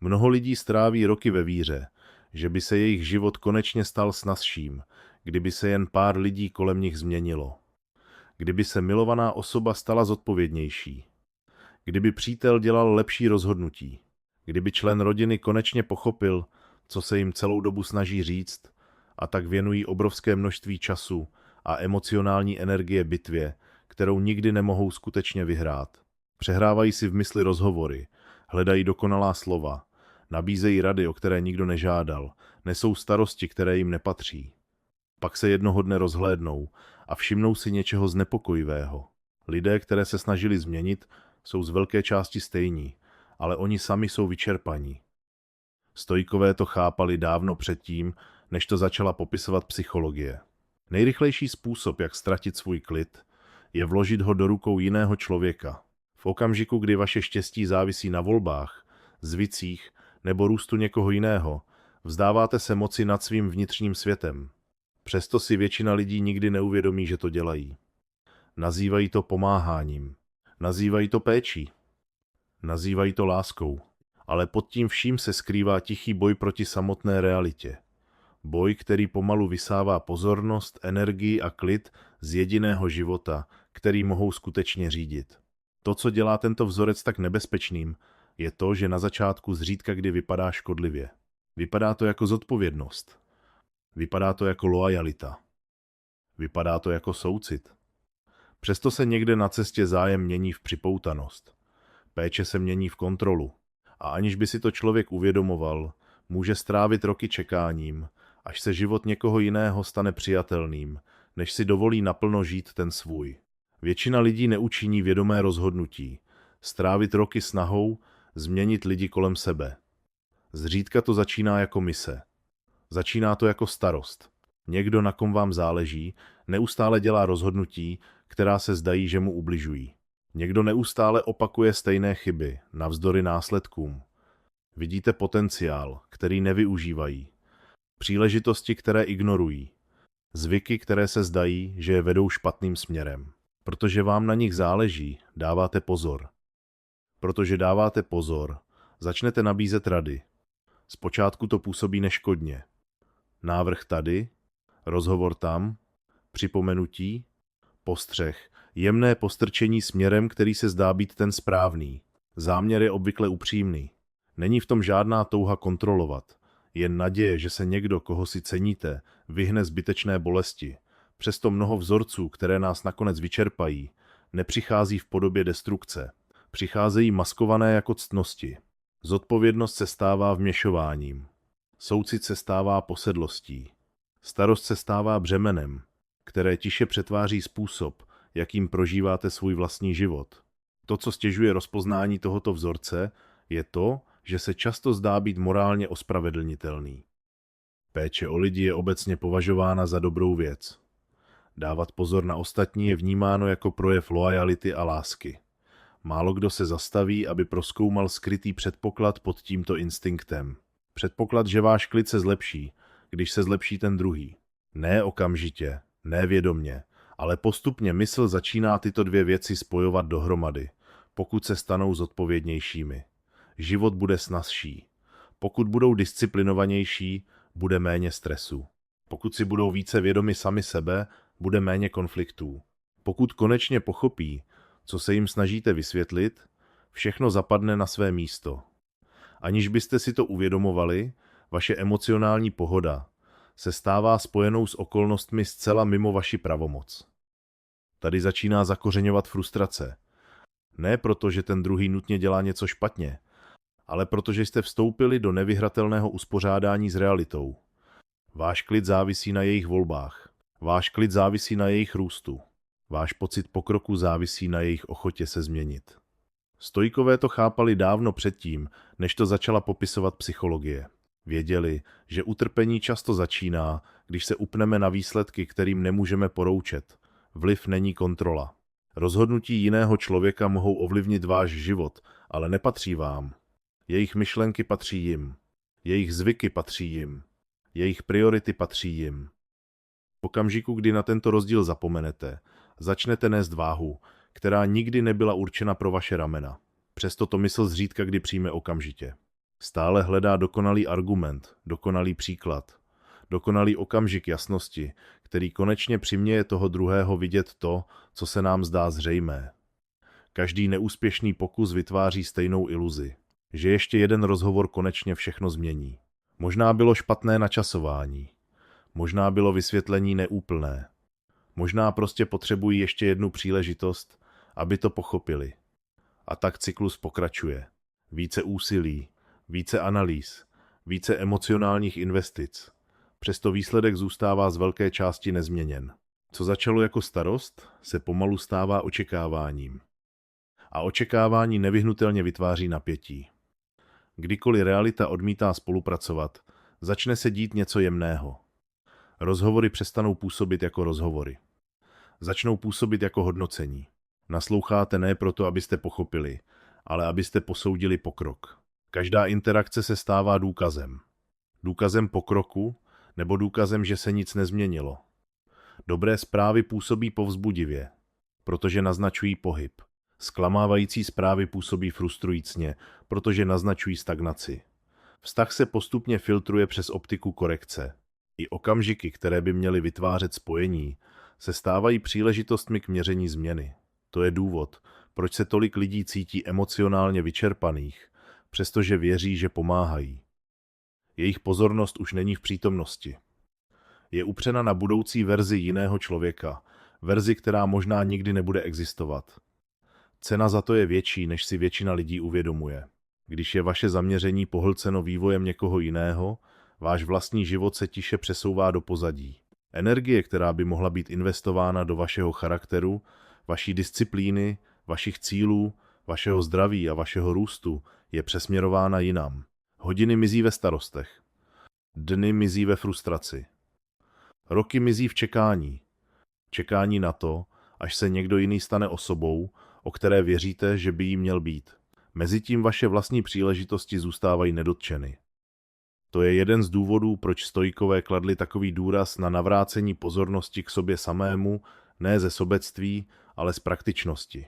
Mnoho lidí stráví roky ve víře, že by se jejich život konečně stal snazším, kdyby se jen pár lidí kolem nich změnilo. Kdyby se milovaná osoba stala zodpovědnější. Kdyby přítel dělal lepší rozhodnutí. Kdyby člen rodiny konečně pochopil, co se jim celou dobu snaží říct, a tak věnují obrovské množství času a emocionální energie bitvě, kterou nikdy nemohou skutečně vyhrát. Přehrávají si v mysli rozhovory, hledají dokonalá slova, nabízejí rady, o které nikdo nežádal, nesou starosti, které jim nepatří. Pak se jednoho dne rozhlédnou a všimnou si něčeho znepokojivého. Lidé, které se snažili změnit, jsou z velké části stejní, ale oni sami jsou vyčerpaní. Stoikové to chápali dávno předtím, než to začala popisovat psychologie. Nejrychlejší způsob, jak ztratit svůj klid, je vložit ho do rukou jiného člověka. V okamžiku, kdy vaše štěstí závisí na volbách, zvicích nebo růstu někoho jiného, vzdáváte se moci nad svým vnitřním světem. Přesto si většina lidí nikdy neuvědomí, že to dělají. Nazývají to pomáháním. Nazývají to péčí. Nazývají to láskou. Ale pod tím vším se skrývá tichý boj proti samotné realitě. Boj, který pomalu vysává pozornost, energii a klid z jediného života, který mohou skutečně řídit. To, co dělá tento vzorec tak nebezpečným, je to, že na začátku zřídka kdy vypadá škodlivě. Vypadá to jako zodpovědnost. Vypadá to jako loajalita. Vypadá to jako soucit. Přesto se někde na cestě zájem mění v připoutanost. Péče se mění v kontrolu. A aniž by si to člověk uvědomoval, může strávit roky čekáním, až se život někoho jiného stane přijatelným, než si dovolí naplno žít ten svůj. Většina lidí neučiní vědomé rozhodnutí, strávit roky snahou, změnit lidi kolem sebe. Zřídka to začíná jako mise. Začíná to jako starost. Někdo, na kom vám záleží, neustále dělá rozhodnutí, která se zdají, že mu ubližují. Někdo neustále opakuje stejné chyby, navzdory následkům. Vidíte potenciál, který nevyužívají. Příležitosti, které ignorují. Zvyky, které se zdají, že je vedou špatným směrem. Protože vám na nich záleží, dáváte pozor. Protože dáváte pozor, začnete nabízet rady. Zpočátku to působí neškodně. Návrh tady, rozhovor tam, připomenutí, postřeh, jemné postrčení směrem, který se zdá být ten správný. Záměr je obvykle upřímný. Není v tom žádná touha kontrolovat. Jen naděje, že se někdo, koho si ceníte, vyhne zbytečné bolesti. Přesto mnoho vzorců, které nás nakonec vyčerpají, nepřichází v podobě destrukce. Přicházejí maskované jako ctnosti. Zodpovědnost se stává vměšováním. Soucit se stává posedlostí. Starost se stává břemenem, které tiše přetváří způsob, jakým prožíváte svůj vlastní život. To, co stěžuje rozpoznání tohoto vzorce, je to, že se často zdá být morálně ospravedlnitelný. Péče o lidi je obecně považována za dobrou věc. Dávat pozor na ostatní je vnímáno jako projev loajality a lásky. Málo kdo se zastaví, aby prozkoumal skrytý předpoklad pod tímto instinktem. Předpoklad, že váš klid se zlepší, když se zlepší ten druhý. Ne okamžitě, ne vědomně, ale postupně mysl začíná tyto dvě věci spojovat dohromady, pokud se stanou zodpovědnějšími. Život bude snazší. Pokud budou disciplinovanější, bude méně stresu. Pokud si budou více vědomi sami sebe, bude méně konfliktů. Pokud konečně pochopí, co se jim snažíte vysvětlit, všechno zapadne na své místo. Aniž byste si to uvědomovali, vaše emocionální pohoda se stává spojenou s okolnostmi zcela mimo vaši pravomoc. Tady začíná zakořeňovat frustrace. Ne proto, že ten druhý nutně dělá něco špatně, ale protože jste vstoupili do nevyhratelného uspořádání s realitou. Váš klid závisí na jejich volbách. Váš klid závisí na jejich růstu. Váš pocit pokroku závisí na jejich ochotě se změnit. Stoikové to chápali dávno předtím, než to začala popisovat psychologie. Věděli, že utrpení často začíná, když se upneme na výsledky, kterým nemůžeme poroučet. Vliv není kontrola. Rozhodnutí jiného člověka mohou ovlivnit váš život, ale nepatří vám. Jejich myšlenky patří jim. Jejich zvyky patří jim. Jejich priority patří jim. V okamžiku, kdy na tento rozdíl zapomenete, začnete nést váhu, která nikdy nebyla určena pro vaše ramena. Přesto to mysl zřídka kdy přijme okamžitě. Stále hledá dokonalý argument, dokonalý příklad, dokonalý okamžik jasnosti, který konečně přiměje toho druhého vidět to, co se nám zdá zřejmé. Každý neúspěšný pokus vytváří stejnou iluzi, že ještě jeden rozhovor konečně všechno změní. Možná bylo špatné načasování, možná bylo vysvětlení neúplné, možná prostě potřebují ještě jednu příležitost, aby to pochopili. A tak cyklus pokračuje. Více úsilí, více analýz, více emocionálních investic. Přesto výsledek zůstává z velké části nezměněn. Co začalo jako starost, se pomalu stává očekáváním. A očekávání nevyhnutelně vytváří napětí. Kdykoliv realita odmítá spolupracovat, začne se dít něco jemného. Rozhovory přestanou působit jako rozhovory. Začnou působit jako hodnocení. Nasloucháte ne proto, abyste pochopili, ale abyste posoudili pokrok. Každá interakce se stává důkazem. Důkazem pokroku nebo důkazem, že se nic nezměnilo. Dobré zprávy působí povzbudivě, protože naznačují pohyb. Zklamávající zprávy působí frustrujícně, protože naznačují stagnaci. Vztah se postupně filtruje přes optiku korekce. I okamžiky, které by měly vytvářet spojení, se stávají příležitostmi k měření změny. To je důvod, proč se tolik lidí cítí emocionálně vyčerpaných, přestože věří, že pomáhají. Jejich pozornost už není v přítomnosti. Je upřena na budoucí verzi jiného člověka, verzi, která možná nikdy nebude existovat. Cena za to je větší, než si většina lidí uvědomuje. Když je vaše zaměření pohlceno vývojem někoho jiného, váš vlastní život se tiše přesouvá do pozadí. Energie, která by mohla být investována do vašeho charakteru, vaší disciplíny, vašich cílů, vašeho zdraví a vašeho růstu, je přesměrována jinam. Hodiny mizí ve starostech. Dny mizí ve frustraci. Roky mizí v čekání. Čekání na to, až se někdo jiný stane osobou, o které věříte, že by jí měl být. Mezitím vaše vlastní příležitosti zůstávají nedotčeny. To je jeden z důvodů, proč stoikové kladli takový důraz na navrácení pozornosti k sobě samému, ne ze sobectví, ale z praktičnosti.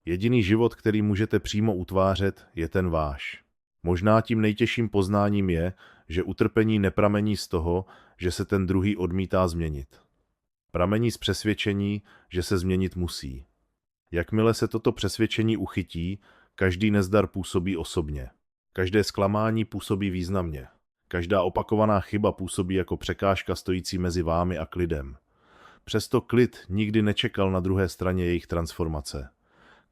Jediný život, který můžete přímo utvářet, je ten váš. Možná tím nejtěžším poznáním je, že utrpení nepramení z toho, že se ten druhý odmítá změnit. Pramení z přesvědčení, že se změnit musí. Jakmile se toto přesvědčení uchytí, každý nezdar působí osobně. Každé zklamání působí významně. Každá opakovaná chyba působí jako překážka stojící mezi vámi a klidem. Přesto klid nikdy nečekal na druhé straně jejich transformace.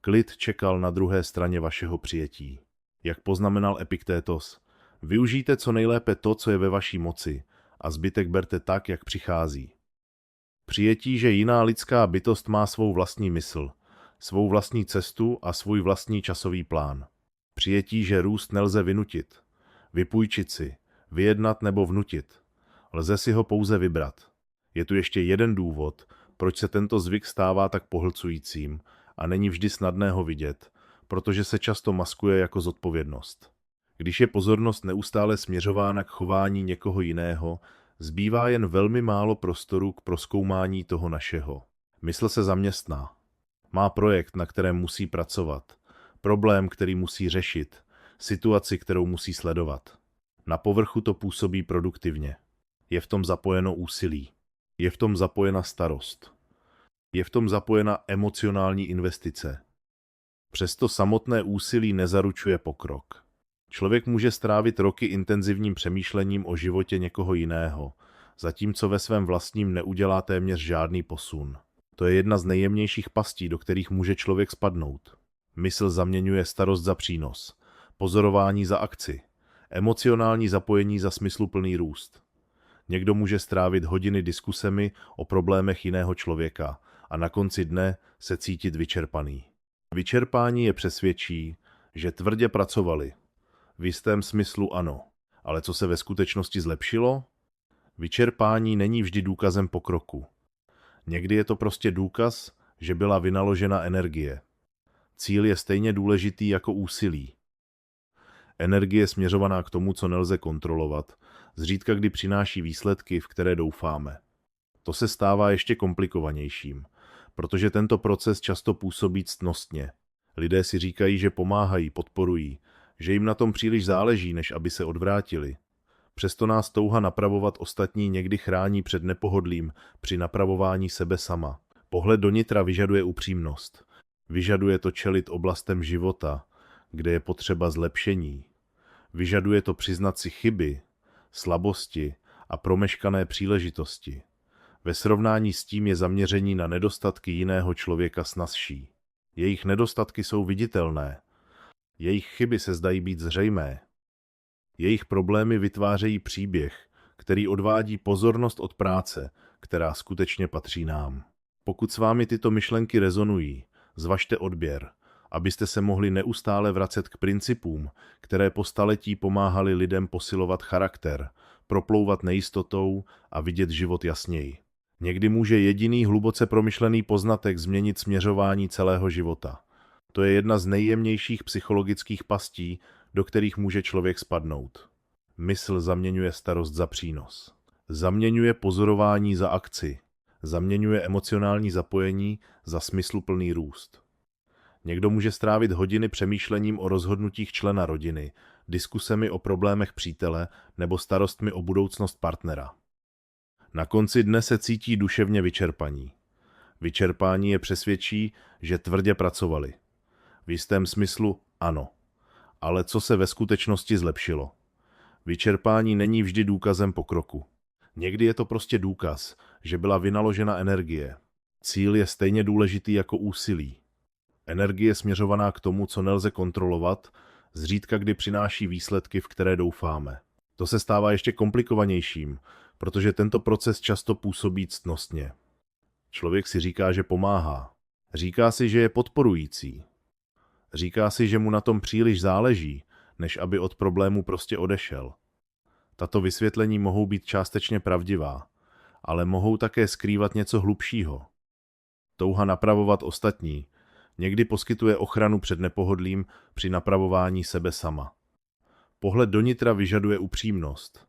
Klid čekal na druhé straně vašeho přijetí. Jak poznamenal Epiktétos, využijte co nejlépe to, co je ve vaší moci, a zbytek berte tak, jak přichází. Přijetí, že jiná lidská bytost má svou vlastní mysl, svou vlastní cestu a svůj vlastní časový plán. Přijetí, že růst nelze vynutit, vypůjčit si, vyjednat nebo vnutit. Lze si ho pouze vybrat. Je tu ještě jeden důvod, proč se tento zvyk stává tak pohlcujícím a není vždy snadné ho vidět, protože se často maskuje jako zodpovědnost. Když je pozornost neustále směřována k chování někoho jiného, zbývá jen velmi málo prostoru k prozkoumání toho našeho. Mysl se zaměstná. Má projekt, na kterém musí pracovat, problém, který musí řešit, situaci, kterou musí sledovat. Na povrchu to působí produktivně. Je v tom zapojeno úsilí. Je v tom zapojena starost. Je v tom zapojena emocionální investice. Přesto samotné úsilí nezaručuje pokrok. Člověk může strávit roky intenzivním přemýšlením o životě někoho jiného, zatímco ve svém vlastním neudělá téměř žádný posun. To je jedna z nejjemnějších pastí, do kterých může člověk spadnout. Mysl zaměňuje starost za přínos, pozorování za akci, emocionální zapojení za smysluplný růst. Někdo může strávit hodiny diskusemi o problémech jiného člověka a na konci dne se cítit vyčerpaný. Vyčerpání je přesvědčí, že tvrdě pracovali. V jistém smyslu ano, ale co se ve skutečnosti zlepšilo? Vyčerpání není vždy důkazem pokroku. Někdy je to prostě důkaz, že byla vynaložena energie. Cíl je stejně důležitý jako úsilí. Energie směřovaná k tomu, co nelze kontrolovat, zřídka kdy přináší výsledky, v které doufáme. To se stává ještě komplikovanějším, protože tento proces často působí ctnostně. Lidé si říkají, že pomáhají, podporují, že jim na tom příliš záleží, než aby se odvrátili. Přesto nás touha napravovat ostatní někdy chrání před nepohodlím při napravování sebe sama. Pohled do nitra vyžaduje upřímnost. Vyžaduje to čelit oblastem života, kde je potřeba zlepšení. Vyžaduje to přiznat si chyby, slabosti a promeškané příležitosti. Ve srovnání s tím je zaměření na nedostatky jiného člověka snazší. Jejich nedostatky jsou viditelné. Jejich chyby se zdají být zřejmé. Jejich problémy vytvářejí příběh, který odvádí pozornost od práce, která skutečně patří nám. Pokud s vámi tyto myšlenky rezonují, zvažte odběr, abyste se mohli neustále vracet k principům, které po staletí pomáhaly lidem posilovat charakter, proplouvat nejistotou a vidět život jasněji. Někdy může jediný hluboce promyšlený poznatek změnit směřování celého života. To je jedna z nejjemnějších psychologických pastí, do kterých může člověk spadnout. Mysl zaměňuje starost za přínos. Zaměňuje pozorování za akci. Zaměňuje emocionální zapojení za smysluplný růst. Někdo může strávit hodiny přemýšlením o rozhodnutích člena rodiny, diskusemi o problémech přítele nebo starostmi o budoucnost partnera. Na konci dne se cítí duševně vyčerpaní. Vyčerpání je přesvědčí, že tvrdě pracovali. V jistém smyslu ano. Ale co se ve skutečnosti zlepšilo? Vyčerpání není vždy důkazem pokroku. Někdy je to prostě důkaz, že byla vynaložena energie. Cíl je stejně důležitý jako úsilí. Energie směřovaná k tomu, co nelze kontrolovat, zřídka kdy přináší výsledky, v které doufáme. To se stává ještě komplikovanějším, protože tento proces často působí ctnostně. Člověk si říká, že pomáhá. Říká si, že je podporující. Říká si, že mu na tom příliš záleží, než aby od problému prostě odešel. Tato vysvětlení mohou být částečně pravdivá, ale mohou také skrývat něco hlubšího. Touha napravovat ostatní někdy poskytuje ochranu před nepohodlím při napravování sebe sama. Pohled do nitra vyžaduje upřímnost.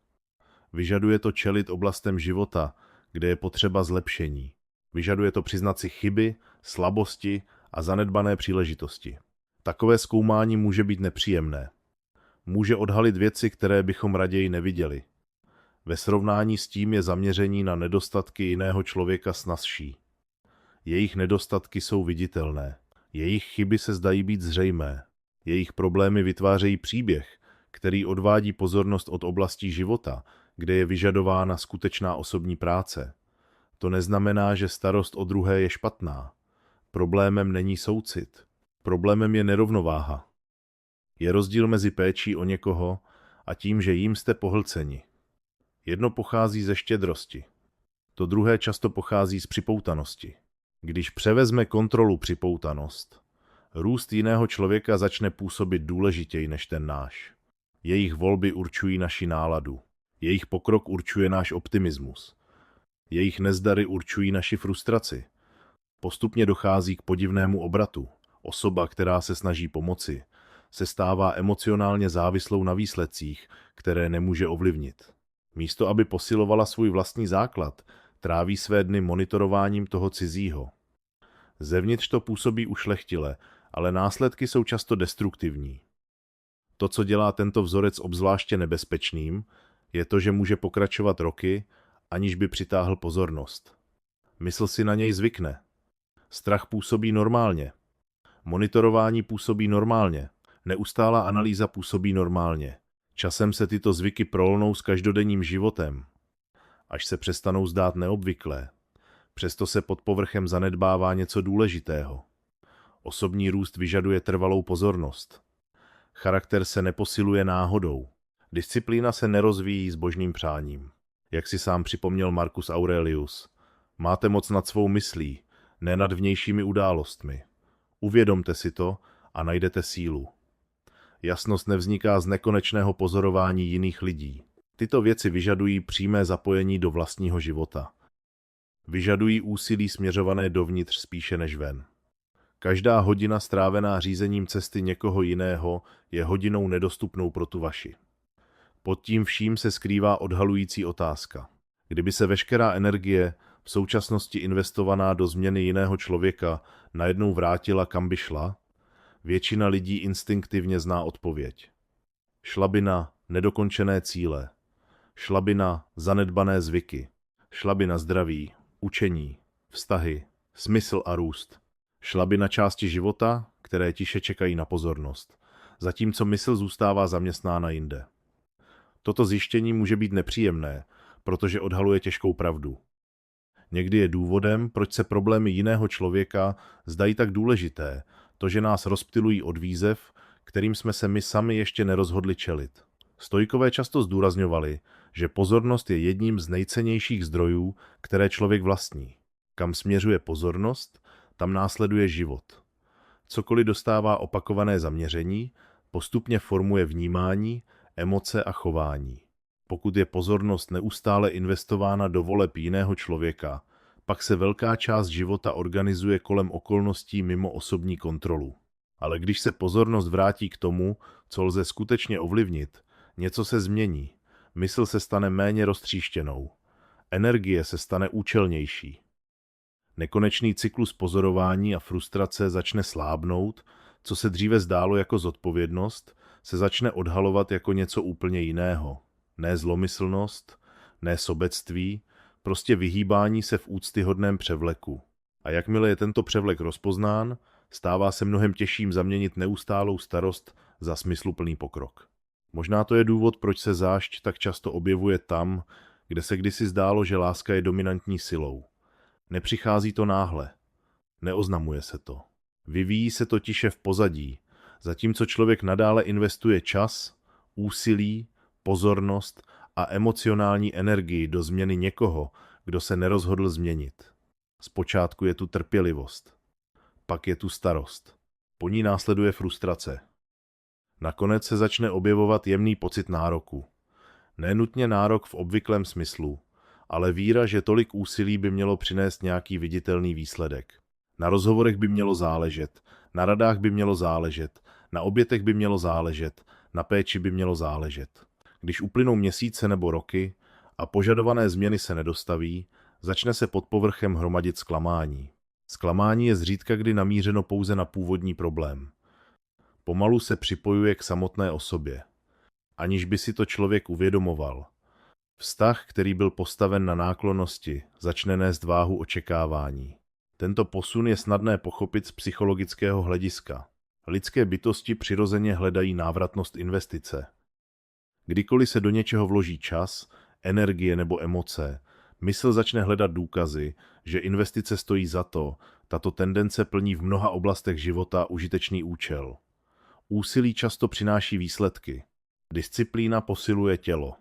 Vyžaduje to čelit oblastem života, kde je potřeba zlepšení. Vyžaduje to přiznat si chyby, slabosti a zanedbané příležitosti. Takové zkoumání může být nepříjemné. Může odhalit věci, které bychom raději neviděli. Ve srovnání s tím je zaměření na nedostatky jiného člověka snazší. Jejich nedostatky jsou viditelné. Jejich chyby se zdají být zřejmé. Jejich problémy vytvářejí příběh, který odvádí pozornost od oblastí života, kde je vyžadována skutečná osobní práce. To neznamená, že starost o druhé je špatná. Problémem není soucit. Problémem je nerovnováha. Je rozdíl mezi péčí o někoho a tím, že jím jste pohlceni. Jedno pochází ze štědrosti. To druhé často pochází z připoutanosti. Když převezme kontrolu připoutanost, růst jiného člověka začne působit důležitěji než ten náš. Jejich volby určují naši náladu. Jejich pokrok určuje náš optimismus. Jejich nezdary určují naši frustraci. Postupně dochází k podivnému obratu. Osoba, která se snaží pomoci, se stává emocionálně závislou na výsledcích, které nemůže ovlivnit. Místo aby posilovala svůj vlastní základ, tráví své dny monitorováním toho cizího. Zevnitř to působí ušlechtile, ale následky jsou často destruktivní. To, co dělá tento vzorec obzvláště nebezpečným, je to, že může pokračovat roky, aniž by přitáhl pozornost. Mysl si na něj zvykne. Strach působí normálně. Monitorování působí normálně. Neustálá analýza působí normálně. Časem se tyto zvyky prolnou s každodenním životem, až se přestanou zdát neobvyklé. Přesto se pod povrchem zanedbává něco důležitého. Osobní růst vyžaduje trvalou pozornost. Charakter se neposiluje náhodou. Disciplína se nerozvíjí s božným přáním. Jak si sám připomněl Marcus Aurelius, máte moc nad svou myslí, ne nad vnějšími událostmi. Uvědomte si to a najdete sílu. Jasnost nevzniká z nekonečného pozorování jiných lidí. Tyto věci vyžadují přímé zapojení do vlastního života. Vyžadují úsilí směřované dovnitř spíše než ven. Každá hodina strávená řízením cesty někoho jiného je hodinou nedostupnou pro tu vaši. Pod tím vším se skrývá odhalující otázka. Kdyby se veškerá energie, v současnosti investovaná do změny jiného člověka, najednou vrátila, kam by šla, většina lidí instinktivně zná odpověď. Šla by na nedokončené cíle. Šla by na zanedbané zvyky. Šla by na zdraví, učení, vztahy, smysl a růst. Šla by na části života, které tiše čekají na pozornost, zatímco mysl zůstává zaměstnána jinde. Toto zjištění může být nepříjemné, protože odhaluje těžkou pravdu. Někdy je důvodem, proč se problémy jiného člověka zdají tak důležité, to, že nás rozptylují od výzev, kterým jsme se my sami ještě nerozhodli čelit. Stoikové často zdůrazňovali, že pozornost je jedním z nejcennějších zdrojů, které člověk vlastní. Kam směřuje pozornost, tam následuje život. Cokoliv dostává opakované zaměření, postupně formuje vnímání, emoce a chování. Pokud je pozornost neustále investována do voleb jiného člověka, pak se velká část života organizuje kolem okolností mimo osobní kontrolu. Ale když se pozornost vrátí k tomu, co lze skutečně ovlivnit, něco se změní. Mysl se stane méně roztříštěnou. Energie se stane účelnější. Nekonečný cyklus pozorování a frustrace začne slábnout, co se dříve zdálo jako zodpovědnost, se začne odhalovat jako něco úplně jiného. Ne zlomyslnost, ne sobectví, prostě vyhýbání se v úctyhodném převleku. A jakmile je tento převlek rozpoznán, stává se mnohem těžším zaměnit neustálou starost za smysluplný pokrok. Možná to je důvod, proč se zášť tak často objevuje tam, kde se kdysi zdálo, že láska je dominantní silou. Nepřichází to náhle. Neoznamuje se to. Vyvíjí se to tiše v pozadí, zatímco člověk nadále investuje čas, úsilí, pozornost a emocionální energii do změny někoho, kdo se nerozhodl změnit. Zpočátku je tu trpělivost. Pak je tu starost. Po ní následuje frustrace. Nakonec se začne objevovat jemný pocit nároku. Nenutně nárok v obvyklém smyslu, ale víra, že tolik úsilí by mělo přinést nějaký viditelný výsledek. Na rozhovorech by mělo záležet, na radách by mělo záležet, na obětech by mělo záležet, na péči by mělo záležet. Když uplynou měsíce nebo roky a požadované změny se nedostaví, začne se pod povrchem hromadit zklamání. Zklamání je zřídka kdy namířeno pouze na původní problém. Pomalu se připojuje k samotné osobě, aniž by si to člověk uvědomoval. Vztah, který byl postaven na náklonnosti, začne nést váhu očekávání. Tento posun je snadné pochopit z psychologického hlediska. Lidské bytosti přirozeně hledají návratnost investice. Kdykoliv se do něčeho vloží čas, energie nebo emoce, mysl začne hledat důkazy, že investice stojí za to, tato tendence plní v mnoha oblastech života užitečný účel. Úsilí často přináší výsledky. Disciplína posiluje tělo.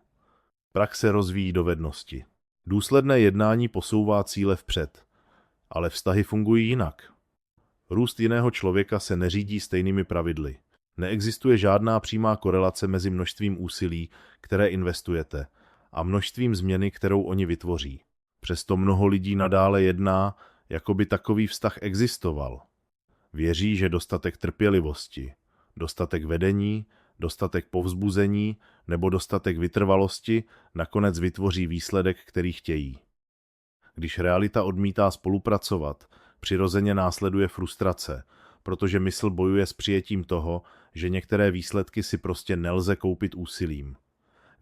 Praxe rozvíjí dovednosti. Důsledné jednání posouvá cíle vpřed. Ale vztahy fungují jinak. Růst jiného člověka se neřídí stejnými pravidly. Neexistuje žádná přímá korelace mezi množstvím úsilí, které investujete, a množstvím změny, kterou oni vytvoří. Přesto mnoho lidí nadále jedná, jako by takový vztah existoval. Věří, že dostatek trpělivosti, dostatek vedení, dostatek povzbuzení nebo dostatek vytrvalosti nakonec vytvoří výsledek, který chtějí. Když realita odmítá spolupracovat, přirozeně následuje frustrace, protože mysl bojuje s přijetím toho, že některé výsledky si prostě nelze koupit úsilím.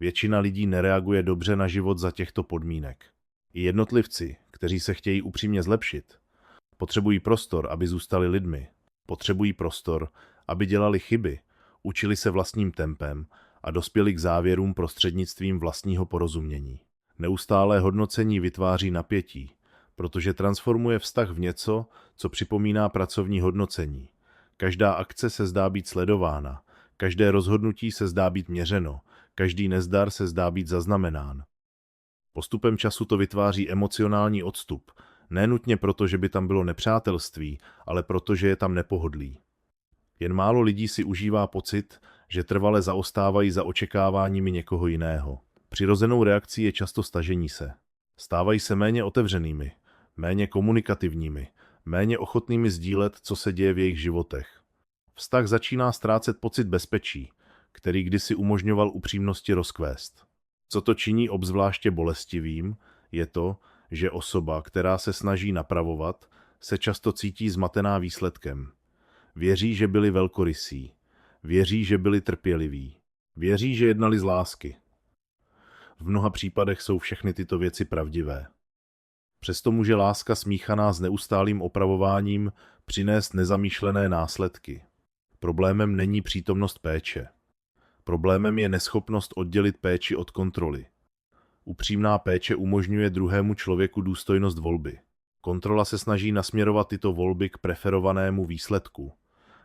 Většina lidí nereaguje dobře na život za těchto podmínek. I jednotlivci, kteří se chtějí upřímně zlepšit, potřebují prostor, aby zůstali lidmi. Potřebují prostor, aby dělali chyby, učili se vlastním tempem a dospěli k závěrům prostřednictvím vlastního porozumění. Neustálé hodnocení vytváří napětí, protože transformuje vztah v něco, co připomíná pracovní hodnocení. Každá akce se zdá být sledována, každé rozhodnutí se zdá být měřeno, každý nezdar se zdá být zaznamenán. Postupem času to vytváří emocionální odstup, ne nutně proto, že by tam bylo nepřátelství, ale proto, že je tam nepohodlí. Jen málo lidí si užívá pocit, že trvale zaostávají za očekáváními někoho jiného. Přirozenou reakcí je často stažení se. Stávají se méně otevřenými, méně komunikativními, méně ochotnými sdílet, co se děje v jejich životech. Vztah začíná ztrácet pocit bezpečí, který kdysi umožňoval upřímnosti rozkvést. Co to činí obzvláště bolestivým, je to, že osoba, která se snaží napravovat, se často cítí zmatená výsledkem. Věří, že byli velkorysí. Věří, že byli trpěliví. Věří, že jednali z lásky. V mnoha případech jsou všechny tyto věci pravdivé. Přesto může láska smíchaná s neustálým opravováním přinést nezamýšlené následky. Problémem není přítomnost péče. Problémem je neschopnost oddělit péči od kontroly. Upřímná péče umožňuje druhému člověku důstojnost volby. Kontrola se snaží nasměrovat tyto volby k preferovanému výsledku.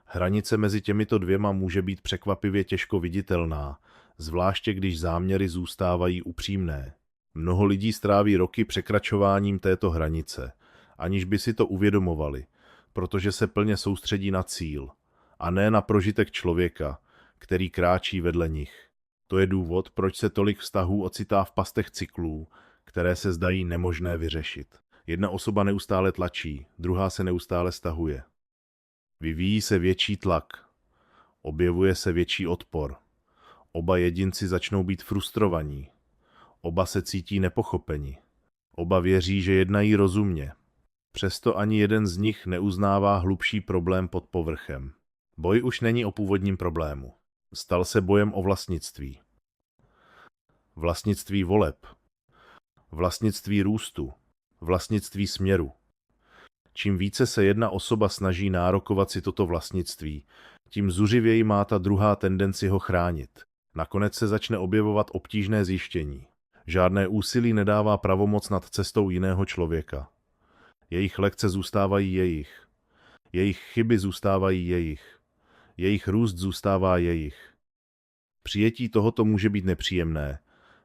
Hranice mezi těmito dvěma může být překvapivě těžko viditelná, zvláště když záměry zůstávají upřímné. Mnoho lidí stráví roky překračováním této hranice, aniž by si to uvědomovali, protože se plně soustředí na cíl, a ne na prožitek člověka, který kráčí vedle nich. To je důvod, proč se tolik vztahů ocitá v pastech cyklů, které se zdají nemožné vyřešit. Jedna osoba neustále tlačí, druhá se neustále stahuje. Vyvíjí se větší tlak, objevuje se větší odpor. Oba jedinci začnou být frustrovaní. Oba se cítí nepochopeni. Oba věří, že jednají rozumně. Přesto ani jeden z nich neuznává hlubší problém pod povrchem. Boj už není o původním problému. Stal se bojem o vlastnictví. Vlastnictví voleb. Vlastnictví růstu. Vlastnictví směru. Čím více se jedna osoba snaží nárokovat si toto vlastnictví, tím zuřivěji má ta druhá tendenci ho chránit. Nakonec se začne objevovat obtížné zjištění. Žádné úsilí nedává pravomoc nad cestou jiného člověka. Jejich lekce zůstávají jejich. Jejich chyby zůstávají jejich. Jejich růst zůstává jejich. Přijetí tohoto může být nepříjemné,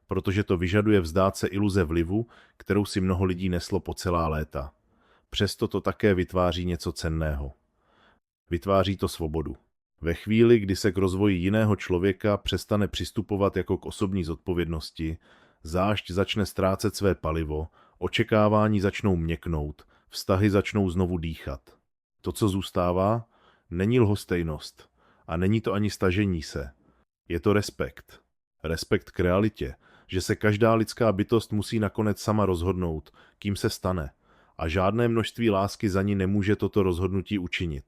protože to vyžaduje vzdát se iluze vlivu, kterou si mnoho lidí neslo po celá léta. Přesto to také vytváří něco cenného. Vytváří to svobodu. Ve chvíli, kdy se k rozvoji jiného člověka přestane přistupovat jako k osobní zodpovědnosti, zášť začne ztrácet své palivo, očekávání začnou měknout, vztahy začnou znovu dýchat. To, co zůstává, není lhostejnost a není to ani stažení se. Je to respekt. Respekt k realitě, že se každá lidská bytost musí nakonec sama rozhodnout, kým se stane, a žádné množství lásky za ní nemůže toto rozhodnutí učinit.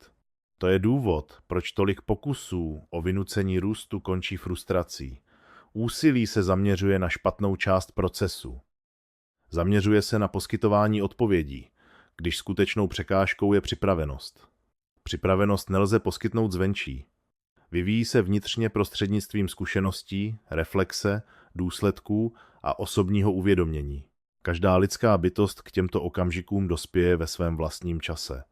To je důvod, proč tolik pokusů o vynucení růstu končí frustrací. Úsilí se zaměřuje na špatnou část procesu. Zaměřuje se na poskytování odpovědí, když skutečnou překážkou je připravenost. Připravenost nelze poskytnout zvenčí. Vyvíjí se vnitřně prostřednictvím zkušeností, reflexe, důsledků a osobního uvědomění. Každá lidská bytost k těmto okamžikům dospěje ve svém vlastním čase.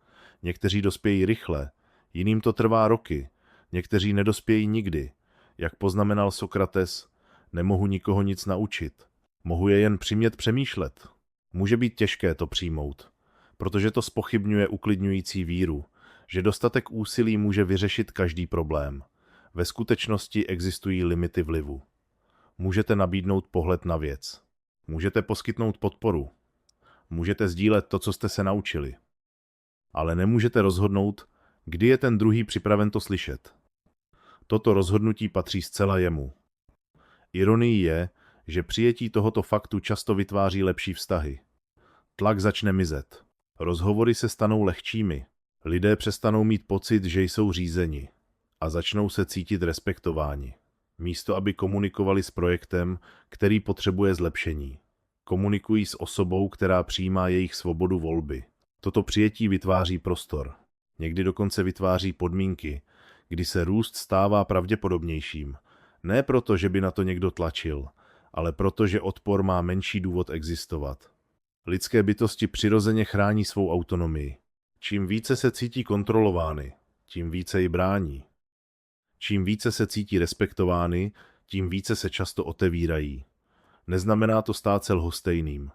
Někteří dospějí rychle, jiným to trvá roky, někteří nedospějí nikdy. Jak poznamenal Sokrates, nemohu nikoho nic naučit. Mohu je jen přimět přemýšlet. Může být těžké to přijmout, protože to zpochybňuje uklidňující víru, že dostatek úsilí může vyřešit každý problém. Ve skutečnosti existují limity vlivu. Můžete nabídnout pohled na věc. Můžete poskytnout podporu. Můžete sdílet to, co jste se naučili. Ale nemůžete rozhodnout, kdy je ten druhý připraven to slyšet. Toto rozhodnutí patří zcela jemu. Ironií je, že přijetí tohoto faktu často vytváří lepší vztahy. Tlak začne mizet. Rozhovory se stanou lehčími. Lidé přestanou mít pocit, že jsou řízeni a začnou se cítit respektováni. Místo aby komunikovali s projektem, který potřebuje zlepšení. Komunikují s osobou, která přijímá jejich svobodu volby. Toto přijetí vytváří prostor. Někdy dokonce vytváří podmínky, kdy se růst stává pravděpodobnějším. Ne proto, že by na to někdo tlačil, ale proto, že odpor má menší důvod existovat. Lidské bytosti přirozeně chrání svou autonomii. Čím více se cítí kontrolovány, tím více ji brání. Čím více se cítí respektovány, tím více se často otevírají. Neznamená to stát se lhostejným.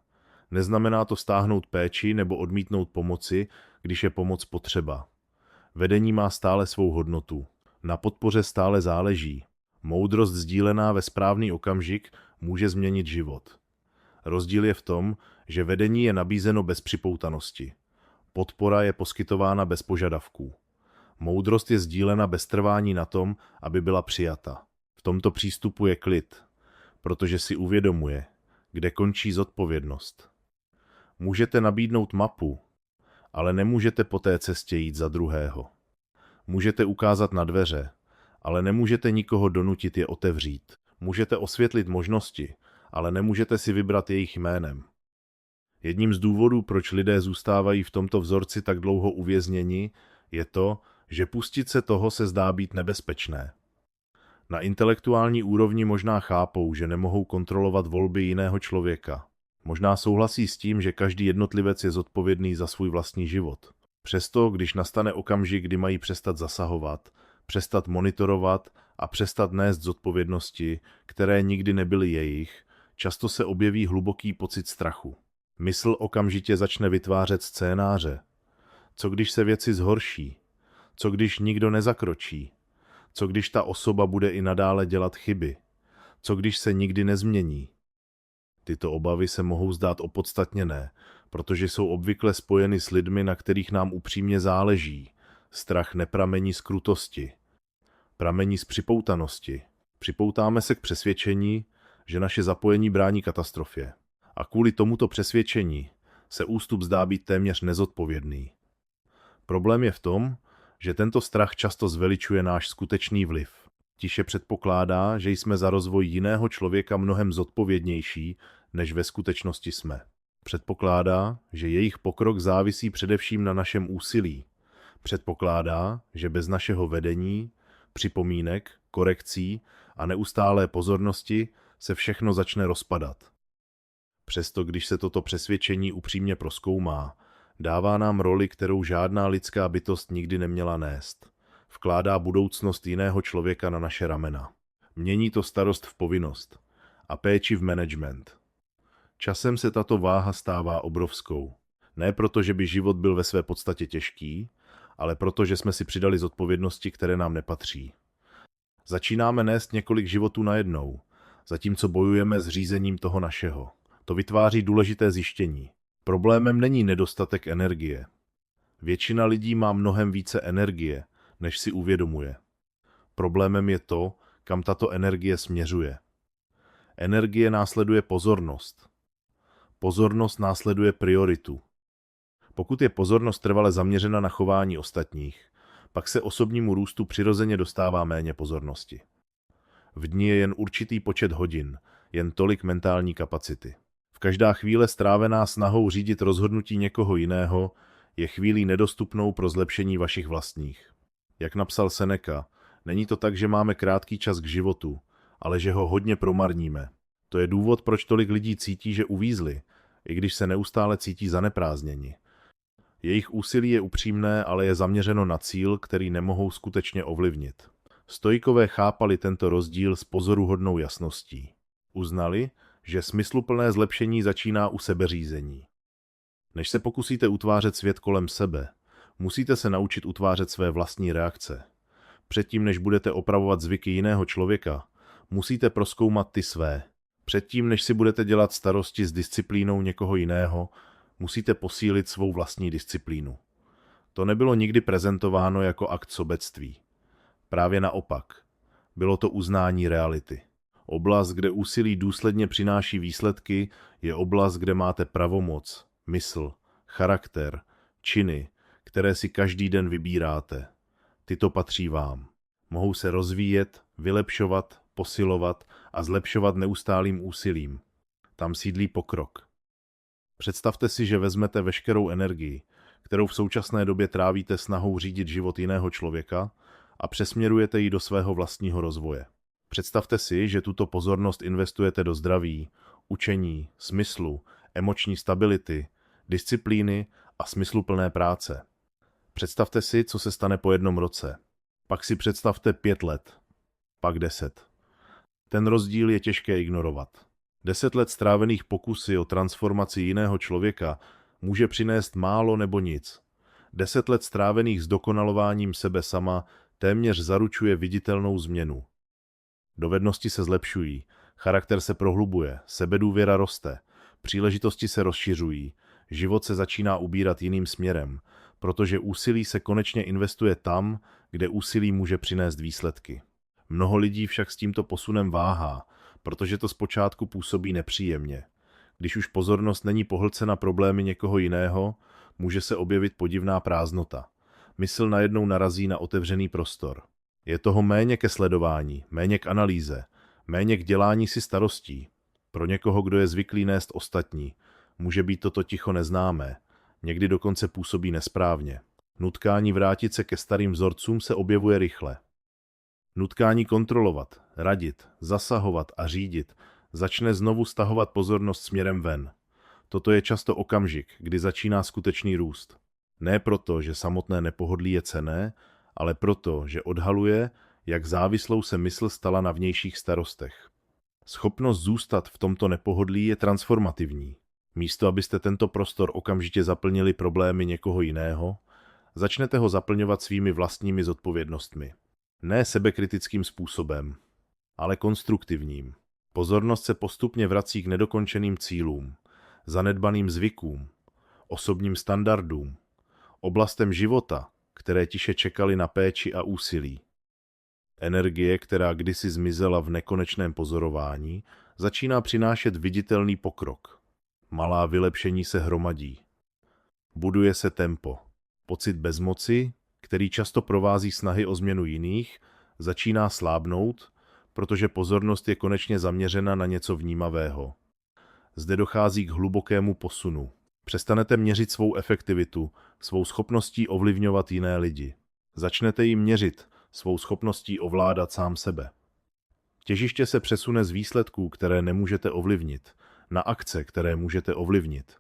Neznamená to stáhnout péči nebo odmítnout pomoci, když je pomoc potřeba. Vedení má stále svou hodnotu. Na podpoře stále záleží. Moudrost sdílená ve správný okamžik může změnit život. Rozdíl je v tom, že vedení je nabízeno bez připoutanosti. Podpora je poskytována bez požadavků. Moudrost je sdílena bez trvání na tom, aby byla přijata. V tomto přístupu je klid, protože si uvědomuje, kde končí zodpovědnost. Můžete nabídnout mapu, ale nemůžete po té cestě jít za druhého. Můžete ukázat na dveře, ale nemůžete nikoho donutit je otevřít. Můžete osvětlit možnosti, ale nemůžete si vybrat jejich jménem. Jedním z důvodů, proč lidé zůstávají v tomto vzorci tak dlouho uvězněni, je to, že pustit se toho se zdá být nebezpečné. Na intelektuální úrovni možná chápou, že nemohou kontrolovat volby jiného člověka. Možná souhlasí s tím, že každý jednotlivec je zodpovědný za svůj vlastní život. Přesto, když nastane okamžik, kdy mají přestat zasahovat, přestat monitorovat a přestat nést zodpovědnosti, které nikdy nebyly jejich, často se objeví hluboký pocit strachu. Mysl okamžitě začne vytvářet scénáře. Co když se věci zhorší? Co když nikdo nezakročí? Co když ta osoba bude i nadále dělat chyby? Co když se nikdy nezmění? Tyto obavy se mohou zdát opodstatněné, protože jsou obvykle spojeny s lidmi, na kterých nám upřímně záleží. Strach nepramení z krutosti. Pramení z připoutanosti. Připoutáme se k přesvědčení, že naše zapojení brání katastrofě. A kvůli tomuto přesvědčení se ústup zdá být téměř nezodpovědný. Problém je v tom, že tento strach často zveličuje náš skutečný vliv. Tiše předpokládá, že jsme za rozvoj jiného člověka mnohem zodpovědnější, než ve skutečnosti jsme. Předpokládá, že jejich pokrok závisí především na našem úsilí. Předpokládá, že bez našeho vedení, připomínek, korekcí a neustálé pozornosti se všechno začne rozpadat. Přesto, když se toto přesvědčení upřímně prozkoumá, dává nám roli, kterou žádná lidská bytost nikdy neměla nést. Vkládá budoucnost jiného člověka na naše ramena. Mění to starost v povinnost a péči v management. Časem se tato váha stává obrovskou. Ne proto, že by život byl ve své podstatě těžký, ale proto, že jsme si přidali zodpovědnosti, které nám nepatří. Začínáme nést několik životů najednou, zatímco bojujeme s řízením toho našeho. To vytváří důležité zjištění. Problémem není nedostatek energie. Většina lidí má mnohem více energie, než si uvědomuje. Problémem je to, kam tato energie směřuje. Energie následuje pozornost. Pozornost následuje prioritu. Pokud je pozornost trvale zaměřena na chování ostatních, pak se osobnímu růstu přirozeně dostává méně pozornosti. V dni je jen určitý počet hodin, jen tolik mentální kapacity. V každá chvíle strávená snahou řídit rozhodnutí někoho jiného je chvílí nedostupnou pro zlepšení vašich vlastních. Jak napsal Seneca, není to tak, že máme krátký čas k životu, ale že ho hodně promarníme. To je důvod, proč tolik lidí cítí, že uvízli, i když se neustále cítí zaneprázdněni. Jejich úsilí je upřímné, ale je zaměřeno na cíl, který nemohou skutečně ovlivnit. Stoikové chápali tento rozdíl s pozoruhodnou jasností. Uznali, že smysluplné zlepšení začíná u sebeřízení. Než se pokusíte utvářet svět kolem sebe, musíte se naučit utvářet své vlastní reakce. Předtím, než budete opravovat zvyky jiného člověka, musíte prozkoumat ty své. Předtím, než si budete dělat starosti s disciplínou někoho jiného, musíte posílit svou vlastní disciplínu. To nebylo nikdy prezentováno jako akt sobectví. Právě naopak. Bylo to uznání reality. Oblast, kde úsilí důsledně přináší výsledky, je oblast, kde máte pravomoc, mysl, charakter, činy, které si každý den vybíráte. Tyto patří vám. Mohou se rozvíjet, vylepšovat, posilovat a zlepšovat neustálým úsilím. Tam sídlí pokrok. Představte si, že vezmete veškerou energii, kterou v současné době trávíte snahou řídit život jiného člověka, a přesměrujete ji do svého vlastního rozvoje. Představte si, že tuto pozornost investujete do zdraví, učení, smyslu, emoční stability, disciplíny a smysluplné práce. Představte si, co se stane po 1 roce. Pak si představte 5 let, pak 10. Ten rozdíl je těžké ignorovat. 10 let strávených pokusy o transformaci jiného člověka může přinést málo nebo nic. 10 let strávených zdokonalováním sebe sama téměř zaručuje viditelnou změnu. Dovednosti se zlepšují, charakter se prohlubuje, sebedůvěra roste, příležitosti se rozšiřují, život se začíná ubírat jiným směrem, protože úsilí se konečně investuje tam, kde úsilí může přinést výsledky. Mnoho lidí však s tímto posunem váhá, protože to zpočátku působí nepříjemně. Když už pozornost není pohlcena problémy někoho jiného, může se objevit podivná prázdnota. Mysl najednou narazí na otevřený prostor. Je toho méně ke sledování, méně k analýze, méně k dělání si starostí. Pro někoho, kdo je zvyklý nést ostatní, může být toto ticho neznámé, někdy dokonce působí nesprávně. Nutkání vrátit se ke starým vzorcům se objevuje rychle. Nutkání kontrolovat, radit, zasahovat a řídit začne znovu stahovat pozornost směrem ven. Toto je často okamžik, kdy začíná skutečný růst. Ne proto, že samotné nepohodlí je cenné, ale proto, že odhaluje, jak závislou se mysl stala na vnějších starostech. Schopnost zůstat v tomto nepohodlí je transformativní. Místo, abyste tento prostor okamžitě zaplnili problémy někoho jiného, začnete ho zaplňovat svými vlastními zodpovědnostmi. Ne sebekritickým způsobem, ale konstruktivním. Pozornost se postupně vrací k nedokončeným cílům, zanedbaným zvykům, osobním standardům, oblastem života, které tiše čekaly na péči a úsilí. Energie, která kdysi zmizela v nekonečném pozorování, začíná přinášet viditelný pokrok. Malá vylepšení se hromadí. Buduje se tempo. Pocit bezmoci, který často provází snahy o změnu jiných, začíná slábnout, protože pozornost je konečně zaměřena na něco vnímavého. Zde dochází k hlubokému posunu. Přestanete měřit svou efektivitu, svou schopností ovlivňovat jiné lidi. Začnete jim měřit svou schopností ovládat sám sebe. Těžiště se přesune z výsledků, které nemůžete ovlivnit, na akce, které můžete ovlivnit.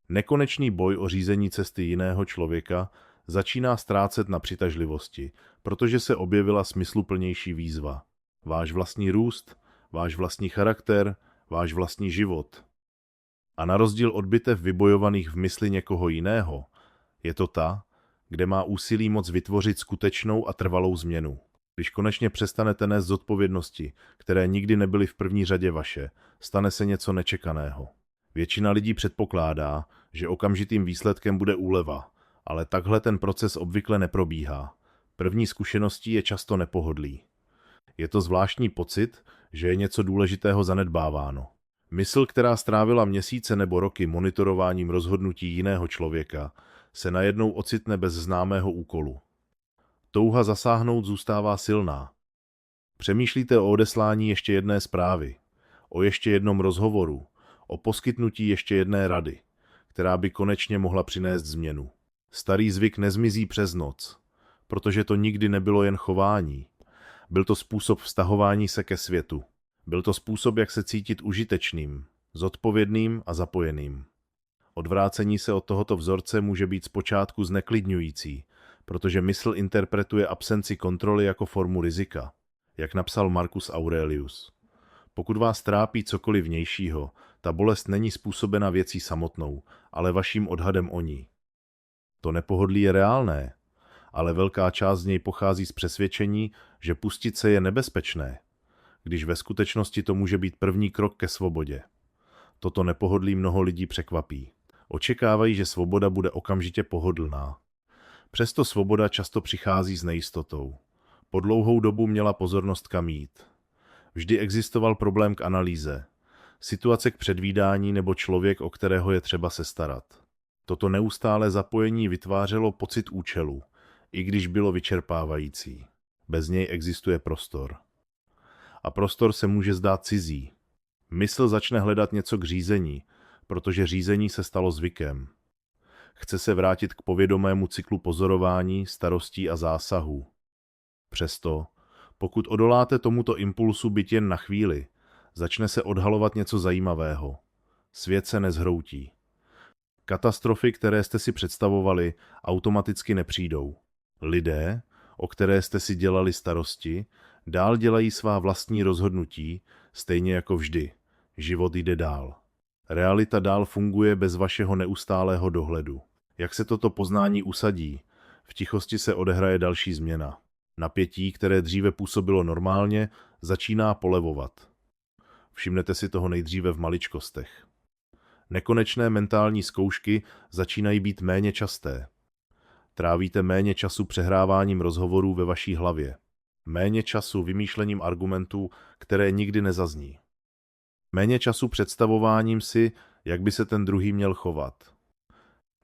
Nekonečný boj o řízení cesty jiného člověka začíná ztrácet na přitažlivosti, protože se objevila smysluplnější výzva. Váš vlastní růst, váš vlastní charakter, váš vlastní život. A na rozdíl od bitev vybojovaných v mysli někoho jiného, je to ta, kde má úsilí moc vytvořit skutečnou a trvalou změnu. Když konečně přestanete nést zodpovědnosti, které nikdy nebyly v první řadě vaše, stane se něco nečekaného. Většina lidí předpokládá, že okamžitým výsledkem bude úleva, ale takhle ten proces obvykle neprobíhá. První zkušeností je často nepohodlí. Je to zvláštní pocit, že je něco důležitého zanedbáváno. Mysl, která strávila měsíce nebo roky monitorováním rozhodnutí jiného člověka, se najednou ocitne bez známého úkolu. Touha zasáhnout zůstává silná. Přemýšlíte o odeslání ještě jedné zprávy, o ještě jednom rozhovoru, o poskytnutí ještě jedné rady, která by konečně mohla přinést změnu. Starý zvyk nezmizí přes noc, protože to nikdy nebylo jen chování. Byl to způsob vztahování se ke světu. Byl to způsob, jak se cítit užitečným, zodpovědným a zapojeným. Odvrácení se od tohoto vzorce může být zpočátku zneklidňující, protože mysl interpretuje absenci kontroly jako formu rizika, jak napsal Marcus Aurelius. Pokud vás trápí cokoliv vnějšího, ta bolest není způsobena věcí samotnou, ale vaším odhadem o ní. To nepohodlí je reálné, ale velká část z něj pochází z přesvědčení, že pustit se je nebezpečné, když ve skutečnosti to může být první krok ke svobodě. Toto nepohodlí mnoho lidí překvapí. Očekávají, že svoboda bude okamžitě pohodlná. Přesto svoboda často přichází s nejistotou. Po dlouhou dobu měla pozornost kam jít. Vždy existoval problém k analýze, situace k předvídání nebo člověk, o kterého je třeba se starat. Toto neustálé zapojení vytvářelo pocit účelu, i když bylo vyčerpávající. Bez něj existuje prostor. A prostor se může zdát cizí. Mysl začne hledat něco k řízení, protože řízení se stalo zvykem. Chce se vrátit k povědomému cyklu pozorování, starostí a zásahů. Přesto, pokud odoláte tomuto impulsu byť jen na chvíli, začne se odhalovat něco zajímavého. Svět se nezhroutí. Katastrofy, které jste si představovali, automaticky nepřijdou. Lidé, o které jste si dělali starosti, dál dělají svá vlastní rozhodnutí, stejně jako vždy. Život jde dál. Realita dál funguje bez vašeho neustálého dohledu. Jak se toto poznání usadí, v tichosti se odehraje další změna. Napětí, které dříve působilo normálně, začíná polevovat. Všimnete si toho nejdříve v maličkostech. Nekonečné mentální zkoušky začínají být méně časté. Trávíte méně času přehráváním rozhovorů ve vaší hlavě. Méně času vymýšlením argumentů, které nikdy nezazní. Méně času představováním si, jak by se ten druhý měl chovat.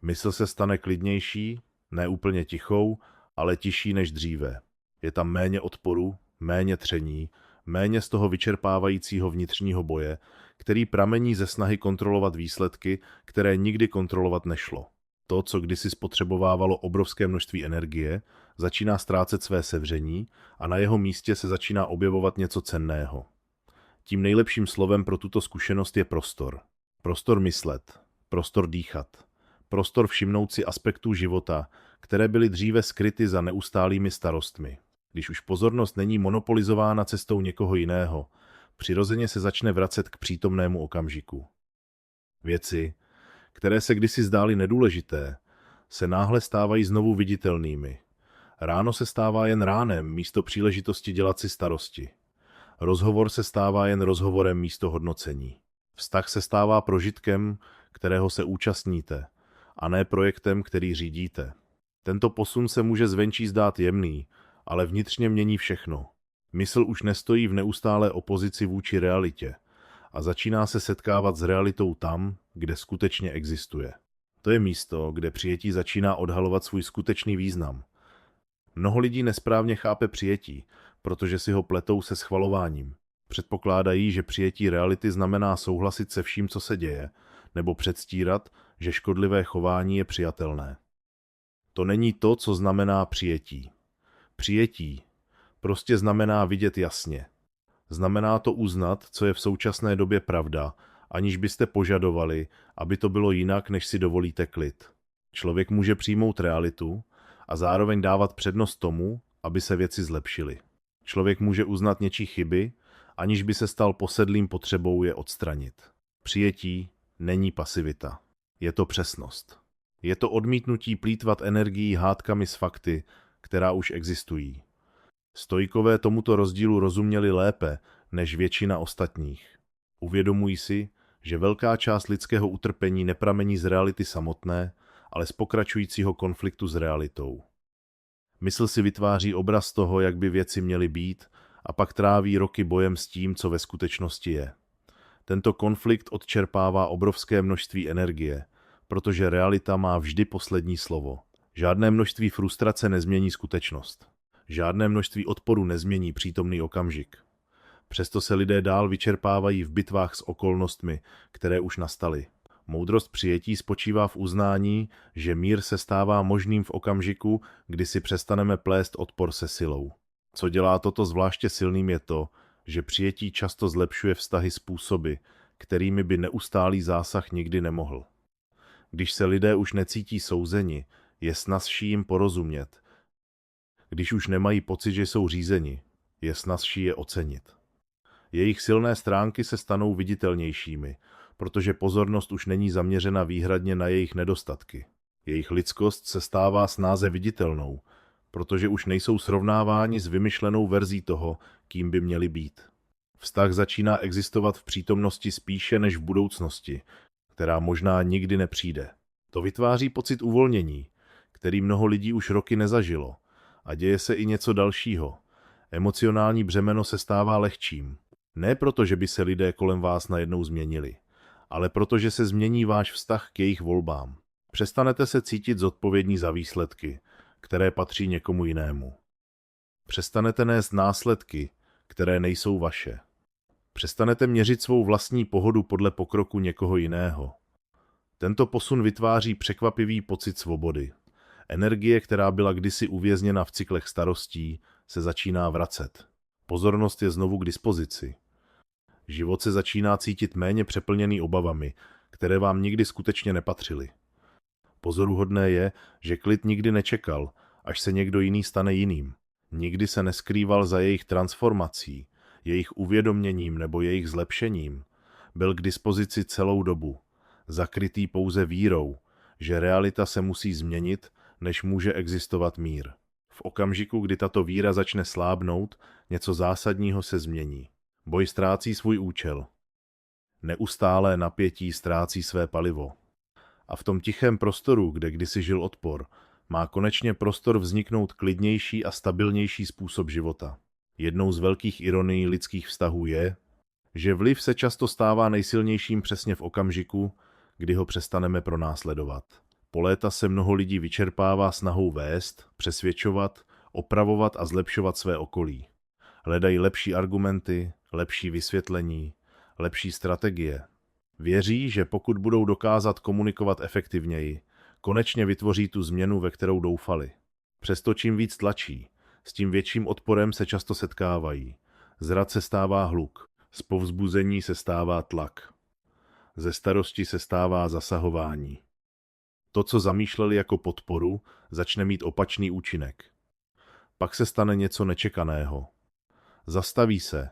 Mysl se stane klidnější, ne úplně tichou, ale tišší než dříve. Je tam méně odporu, méně tření, méně z toho vyčerpávajícího vnitřního boje, který pramení ze snahy kontrolovat výsledky, které nikdy kontrolovat nešlo. To, co kdysi spotřebovávalo obrovské množství energie, začíná ztrácet své sevření a na jeho místě se začíná objevovat něco cenného. Tím nejlepším slovem pro tuto zkušenost je prostor. Prostor myslet, prostor dýchat, prostor všimnout si aspektů života, které byly dříve skryty za neustálými starostmi. Když už pozornost není monopolizována cestou někoho jiného, přirozeně se začne vracet k přítomnému okamžiku. Věci, které se kdysi zdály nedůležité, se náhle stávají znovu viditelnými. Ráno se stává jen ránem místo příležitosti dělat si starosti. Rozhovor se stává jen rozhovorem místo hodnocení. Vztah se stává prožitkem, kterého se účastníte, a ne projektem, který řídíte. Tento posun se může zvenčí zdát jemný, ale vnitřně mění všechno. Mysl už nestojí v neustálé opozici vůči realitě a začíná se setkávat s realitou tam, kde skutečně existuje. To je místo, kde přijetí začíná odhalovat svůj skutečný význam. Mnoho lidí nesprávně chápe přijetí, protože si ho pletou se schvalováním. Předpokládají, že přijetí reality znamená souhlasit se vším, co se děje, nebo předstírat, že škodlivé chování je přijatelné. To není to, co znamená přijetí. Přijetí prostě znamená vidět jasně. Znamená to uznat, co je v současné době pravda, aniž byste požadovali, aby to bylo jinak, než si dovolíte klid. Člověk může přijmout realitu a zároveň dávat přednost tomu, aby se věci zlepšily. Člověk může uznat něčí chyby, aniž by se stal posedlým potřebou je odstranit. Přijetí není pasivita. Je to přesnost. Je to odmítnutí plýtvat energií hádkami s fakty, která už existují. Stoikové tomuto rozdílu rozuměli lépe než většina ostatních. Uvědomují si, že velká část lidského utrpení nepramení z reality samotné, ale z pokračujícího konfliktu s realitou. Mysl si vytváří obraz toho, jak by věci měly být, a pak tráví roky bojem s tím, co ve skutečnosti je. Tento konflikt odčerpává obrovské množství energie, protože realita má vždy poslední slovo. Žádné množství frustrace nezmění skutečnost. Žádné množství odporu nezmění přítomný okamžik. Přesto se lidé dál vyčerpávají v bitvách s okolnostmi, které už nastaly. Moudrost přijetí spočívá v uznání, že mír se stává možným v okamžiku, kdy si přestaneme plést odpor se silou. Co dělá toto zvláště silným je to, že přijetí často zlepšuje vztahy způsoby, kterými by neustálý zásah nikdy nemohl. Když se lidé už necítí souzeni, je snazší jim porozumět. Když už nemají pocit, že jsou řízeni, je snazší je ocenit. Jejich silné stránky se stanou viditelnějšími, protože pozornost už není zaměřena výhradně na jejich nedostatky. Jejich lidskost se stává snáze viditelnou, protože už nejsou srovnáváni s vymyšlenou verzí toho, kým by měli být. Vztah začíná existovat v přítomnosti spíše než v budoucnosti, která možná nikdy nepřijde. To vytváří pocit uvolnění, který mnoho lidí už roky nezažilo, a děje se i něco dalšího. Emocionální břemeno se stává lehčím. Ne proto, že by se lidé kolem vás najednou změnili, ale protože se změní váš vztah k jejich volbám. Přestanete se cítit zodpovědní za výsledky, které patří někomu jinému. Přestanete nést následky, které nejsou vaše. Přestanete měřit svou vlastní pohodu podle pokroku někoho jiného. Tento posun vytváří překvapivý pocit svobody. Energie, která byla kdysi uvězněna v cyklech starostí, se začíná vracet. Pozornost je znovu k dispozici. Život se začíná cítit méně přeplněný obavami, které vám nikdy skutečně nepatřily. Pozoruhodné je, že klid nikdy nečekal, až se někdo jiný stane jiným. Nikdy se neskrýval za jejich transformací, jejich uvědoměním nebo jejich zlepšením. Byl k dispozici celou dobu, zakrytý pouze vírou, že realita se musí změnit, než může existovat mír. V okamžiku, kdy tato víra začne slábnout, něco zásadního se změní. Boj ztrácí svůj účel. Neustálé napětí ztrácí své palivo. A v tom tichém prostoru, kde kdysi žil odpor, má konečně prostor vzniknout klidnější a stabilnější způsob života. Jednou z velkých ironií lidských vztahů je, že vliv se často stává nejsilnějším přesně v okamžiku, kdy ho přestaneme pronásledovat. Po léta se mnoho lidí vyčerpává snahou vést, přesvědčovat, opravovat a zlepšovat své okolí. Hledají lepší argumenty, lepší vysvětlení, lepší strategie. Věří, že pokud budou dokázat komunikovat efektivněji, konečně vytvoří tu změnu, ve kterou doufali. Přesto čím víc tlačí, s tím větším odporem se často setkávají. Z rad se stává hluk, z povzbuzení se stává tlak. Ze starosti se stává zasahování. To, co zamýšleli jako podporu, začne mít opačný účinek. Pak se stane něco nečekaného. Zastaví se.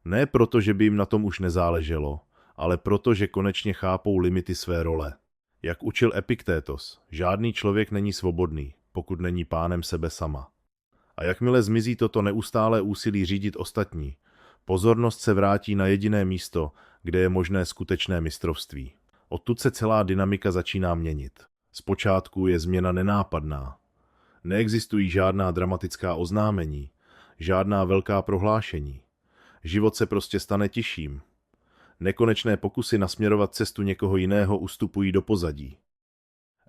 Ne proto, že by jim na tom už nezáleželo, ale proto, že konečně chápou limity své role. Jak učil Epiktétos, žádný člověk není svobodný, pokud není pánem sebe sama. A jakmile zmizí toto neustálé úsilí řídit ostatní, pozornost se vrátí na jediné místo, kde je možné skutečné mistrovství. Odtud se celá dynamika začíná měnit. Zpočátku je změna nenápadná. Neexistují žádná dramatická oznámení, žádná velká prohlášení. Život se prostě stane tišším. Nekonečné pokusy nasměrovat cestu někoho jiného ustupují do pozadí.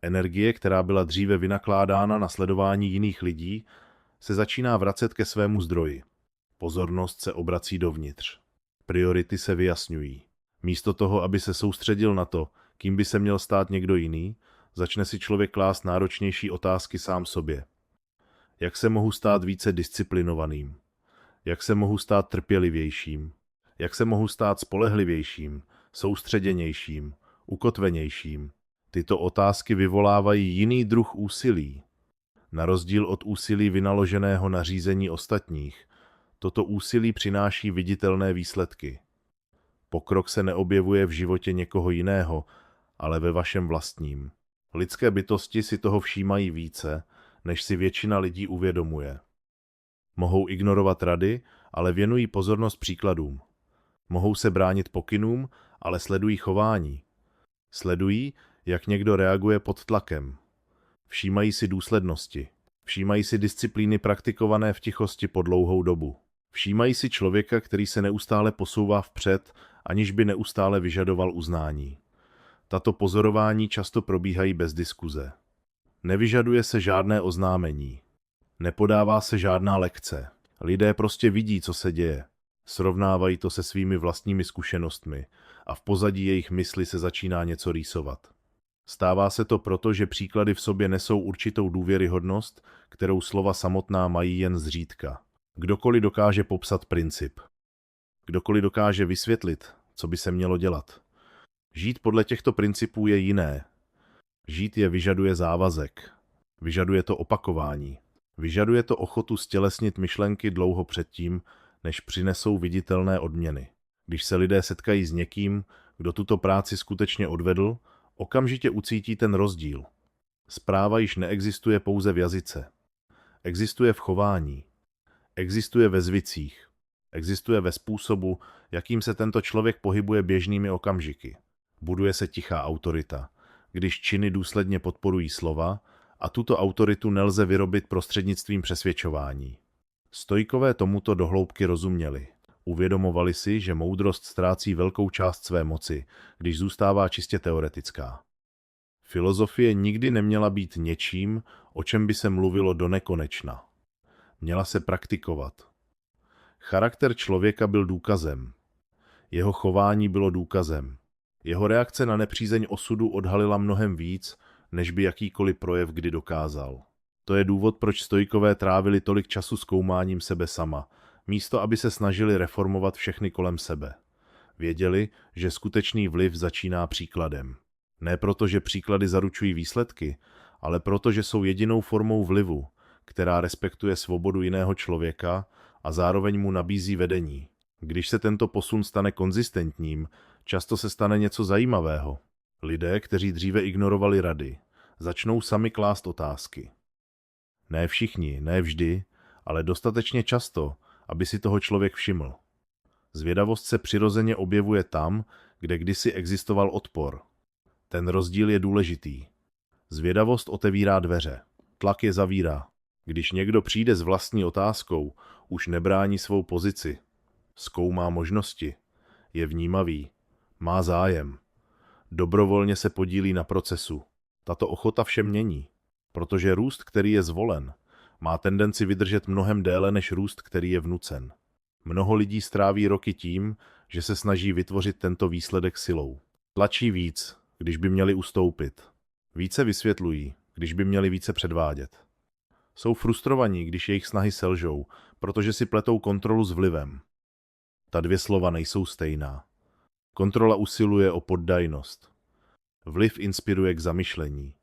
Energie, která byla dříve vynakládána na sledování jiných lidí, se začíná vracet ke svému zdroji. Pozornost se obrací dovnitř. Priority se vyjasňují. Místo toho, aby se soustředil na to, kým by se měl stát někdo jiný, začne si člověk klást náročnější otázky sám sobě. Jak se mohu stát více disciplinovaným? Jak se mohu stát trpělivějším? Jak se mohu stát spolehlivějším, soustředěnějším, ukotvenějším? Tyto otázky vyvolávají jiný druh úsilí. Na rozdíl od úsilí vynaloženého na řízení ostatních, toto úsilí přináší viditelné výsledky. Pokrok se neobjevuje v životě někoho jiného, ale ve vašem vlastním. Lidské bytosti si toho všímají více, než si většina lidí uvědomuje. Mohou ignorovat rady, ale věnují pozornost příkladům. Mohou se bránit pokynům, ale sledují chování. Sledují, jak někdo reaguje pod tlakem. Všímají si důslednosti. Všímají si disciplíny praktikované v tichosti po dlouhou dobu. Všímají si člověka, který se neustále posouvá vpřed, aniž by neustále vyžadoval uznání. Tato pozorování často probíhají bez diskuze. Nevyžaduje se žádné oznámení. Nepodává se žádná lekce. Lidé prostě vidí, co se děje. Srovnávají to se svými vlastními zkušenostmi a v pozadí jejich mysli se začíná něco rýsovat. Stává se to proto, že příklady v sobě nesou určitou důvěryhodnost, kterou slova samotná mají jen zřídka. Kdokoliv dokáže popsat princip. Kdokoliv dokáže vysvětlit, co by se mělo dělat. Žít podle těchto principů je jiné. Žít je vyžaduje závazek. Vyžaduje to opakování. Vyžaduje to ochotu stělesnit myšlenky dlouho předtím, než přinesou viditelné odměny. Když se lidé setkají s někým, kdo tuto práci skutečně odvedl, okamžitě ucítí ten rozdíl. Zpráva již neexistuje pouze v jazyce. Existuje v chování. Existuje ve zvicích. Existuje ve způsobu, jakým se tento člověk pohybuje běžnými okamžiky. Buduje se tichá autorita, když činy důsledně podporují slova, a tuto autoritu nelze vyrobit prostřednictvím přesvědčování. Stoikové tomuto dohloubky rozuměli. Uvědomovali si, že moudrost ztrácí velkou část své moci, když zůstává čistě teoretická. Filozofie nikdy neměla být něčím, o čem by se mluvilo do nekonečna. Měla se praktikovat. Charakter člověka byl důkazem. Jeho chování bylo důkazem. Jeho reakce na nepřízeň osudu odhalila mnohem víc, než by jakýkoliv projev kdy dokázal. To je důvod, proč stoikové trávili tolik času zkoumáním sebe sama, místo aby se snažili reformovat všechny kolem sebe. Věděli, že skutečný vliv začíná příkladem. Ne proto, že příklady zaručují výsledky, ale proto, že jsou jedinou formou vlivu, která respektuje svobodu jiného člověka a zároveň mu nabízí vedení. Když se tento posun stane konzistentním, často se stane něco zajímavého. Lidé, kteří dříve ignorovali rady, začnou sami klást otázky. Ne všichni, ne vždy, ale dostatečně často, aby si toho člověk všiml. Zvědavost se přirozeně objevuje tam, kde kdysi existoval odpor. Ten rozdíl je důležitý. Zvědavost otevírá dveře, tlak je zavírá. Když někdo přijde s vlastní otázkou, už nebrání svou pozici. Zkoumá možnosti, je vnímavý, má zájem. Dobrovolně se podílí na procesu. Tato ochota vše mění, protože růst, který je zvolen, Má tendenci vydržet mnohem déle než růst, který je vnucen. Mnoho lidí stráví roky tím, že se snaží vytvořit tento výsledek silou. Tlačí víc, když by měli ustoupit. Více vysvětlují, když by měli více předvádět. Jsou frustrovaní, když jejich snahy selžou, protože si pletou kontrolu s vlivem. Ta dvě slova nejsou stejná. Kontrola usiluje o poddajnost. Vliv inspiruje k zamyšlení.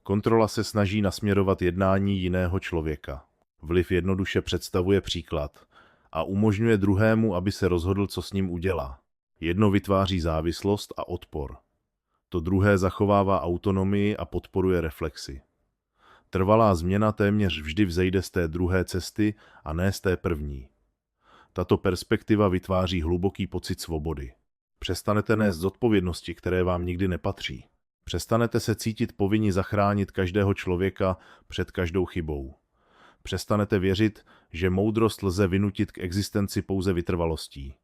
Kontrola se snaží nasměrovat jednání jiného člověka. Vliv jednoduše představuje příklad a umožňuje druhému, aby se rozhodl, co s ním udělá. Jedno vytváří závislost a odpor. To druhé zachovává autonomii a podporuje reflexi. Trvalá změna téměř vždy vzejde z té druhé cesty a ne z té první. Tato perspektiva vytváří hluboký pocit svobody. Přestanete nést zodpovědnosti, které vám nikdy nepatří. Přestanete se cítit povinni zachránit každého člověka před každou chybou. Přestanete věřit, že moudrost lze vynutit k existenci pouze vytrvalostí.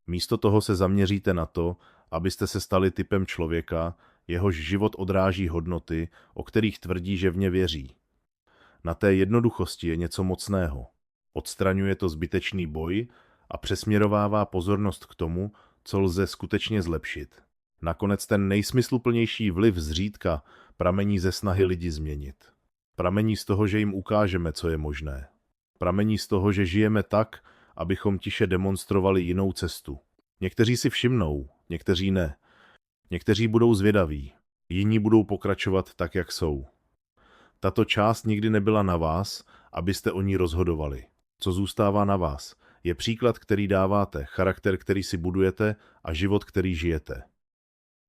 Místo toho se zaměříte na to, abyste se stali typem člověka, jehož život odráží hodnoty, o kterých tvrdí, že v ně věří. Na té jednoduchosti je něco mocného. Odstraňuje to zbytečný boj a přesměrovává pozornost k tomu, co lze skutečně zlepšit. Nakonec ten nejsmysluplnější vliv zřídka pramení ze snahy lidi změnit. Pramení z toho, že jim ukážeme, co je možné. Pramení z toho, že žijeme tak, abychom tiše demonstrovali jinou cestu. Někteří si všimnou, někteří ne. Někteří budou zvědaví, jiní budou pokračovat tak, jak jsou. Tato část nikdy nebyla na vás, abyste o ní rozhodovali. Co zůstává na vás, je příklad, který dáváte, charakter, který si budujete a život, který žijete.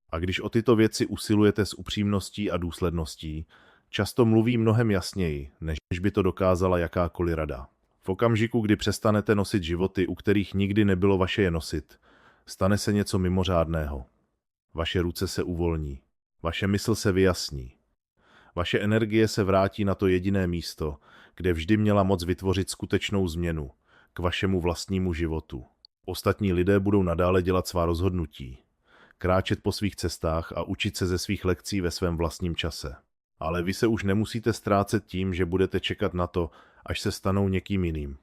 A když o tyto věci usilujete s upřímností a důsledností, často mluví mnohem jasněji, než by to dokázala jakákoliv rada. V okamžiku, kdy přestanete nosit životy, u kterých nikdy nebylo vaše je nosit, stane se něco mimořádného. Vaše ruce se uvolní, vaše mysl se vyjasní. Vaše energie se vrátí na to jediné místo, kde vždy měla moc vytvořit skutečnou změnu, k vašemu vlastnímu životu. Ostatní lidé budou nadále dělat svá rozhodnutí, kráčet po svých cestách a učit se ze svých lekcí ve svém vlastním čase. Ale vy se už nemusíte ztrácet tím, že budete čekat na to, až se stanou někým jiným.